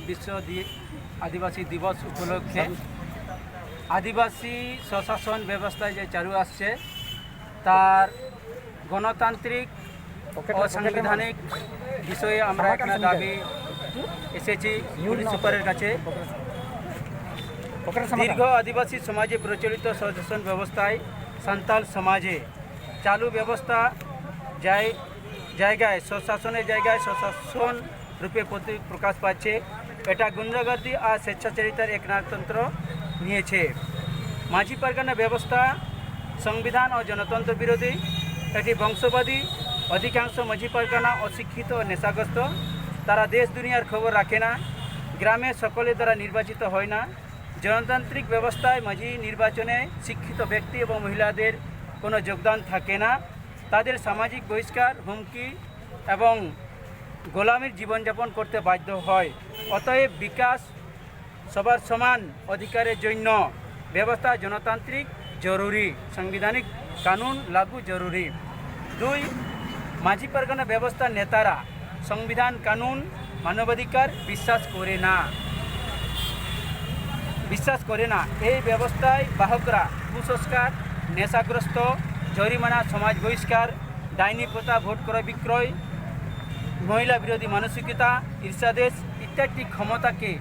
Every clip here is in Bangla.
বিশ্ব আদিবাসী দিবস উপলক্ষে আদিবাসী স্বশাসন ব্যবস্থায় যে চালু আসছে তার গণতান্ত্রিক ও সাংবিধানিক বিষয়ে আমরা এখানে দাবি এসেছি পুলিশ সুপারের কাছে। দীর্ঘ আদিবাসী সমাজে প্রচলিত স্বশাসন ব্যবস্থায় সান্তাল সমাজে চালু ব্যবস্থা জায়গায় স্বশাসনের জায়গায় স্বশাসন রূপে প্রকাশ পাচ্ছে। এটা গুন্ডাগর্দি আর স্বেচ্ছাচারিতার এক নাটতন্ত্র নিয়েছে। মাঝি পারগানা ব্যবস্থা সংবিধান ও জনতন্ত্র বিরোধী। এটি বংশবাদী। অধিকাংশ মাঝি পারগানা অশিক্ষিত ও নেশাগ্রস্ত। তারা দেশ দুনিয়ার খবর রাখে না। গ্রামে সকলের দ্বারা নির্বাচিত হয় না। জনতান্ত্রিক ব্যবস্থায় মাঝি নির্বাচনে শিক্ষিত ব্যক্তি এবং মহিলাদের কোনো যোগদান থাকে না। তাদের সামাজিক বহিষ্কার, হুমকি এবং গোলামির জীবনযাপন করতে বাধ্য হয়। অতএব বিকাশ সবার সমান অধিকারের জন্য ব্যবস্থা জনতান্ত্রিক জরুরি, সাংবিধানিক কানুন লাগু জরুরি। 2, মাঝি পারগানা ব্যবস্থার নেতারা সংবিধান, কানুন, মানবাধিকার বিশ্বাস করে না। এই ব্যবস্থায় বাহকরা কুসংস্কার, নেশাগ্রস্ত, জরিমানা, সমাজ বহিষ্কার, ডাইনি প্রথা, ভোট ক্রয় বিক্রয়, মহিলা বিরোধী মানসিকতা, ঈর্ষাদেশ ইত্যাদি ক্ষমতাকে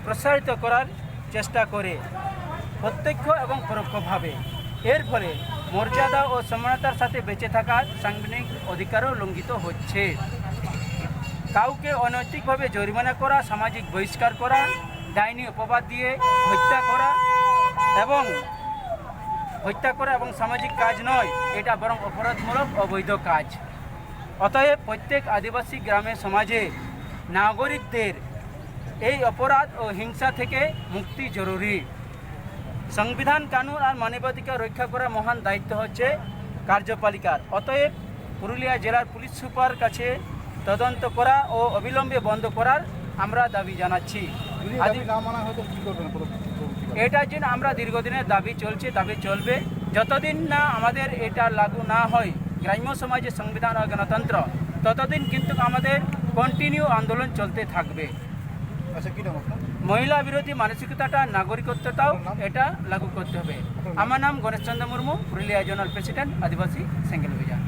প্রসারিত করার চেষ্টা করে প্রত্যক্ষ এবং পরোক্ষভাবে। এর ফলে মর্যাদা ও সমানতার সাথে বেঁচে থাকার সাংবিধানিক অধিকারও লঙ্ঘিত হচ্ছে। কাউকে অনৈতিকভাবে জরিমানা করা, সামাজিক বহিষ্কার করা, ডাইনি অপবাদ দিয়ে হত্যা করা এবং সামাজিক কাজ নয়, এটা বরং অপরাধমূলক অবৈধ কাজ। অতএব প্রত্যেক আদিবাসী গ্রামে সমাজে নাগরিকদের এই অপরাধ ও হিংসা থেকে মুক্তি জরুরি। সংবিধান, কানুন আর মানবাধিকার রক্ষা করা মহান দায়িত্ব হচ্ছে কার্যপালিকার। অতএব পুরুলিয়া জেলার পুলিশ সুপার কাছে তদন্ত করা ও অবিলম্বে বন্ধ করার আমরা দাবি জানাচ্ছি। এটার জন্য আমরা দীর্ঘদিনের দাবি চলবে। যতদিন না আমাদের এটা লাগু না হয় গ্রাম্য সমাজের সংবিধান ও গণতন্ত্র, ততদিন কিন্তু আমাদের কন্টিনিউ আন্দোলন চলতে থাকবে। মহিলা বিরোধী মানসিকতাটা, নাগরিকত্বটাও এটা লাগু করতে হবে। আমার নাম গণেশ চন্দ্র মুর্মু, পুরুলিয়া জোনাল প্রেসিডেন্ট, আদিবাসী সেঙ্গেল অভিযান।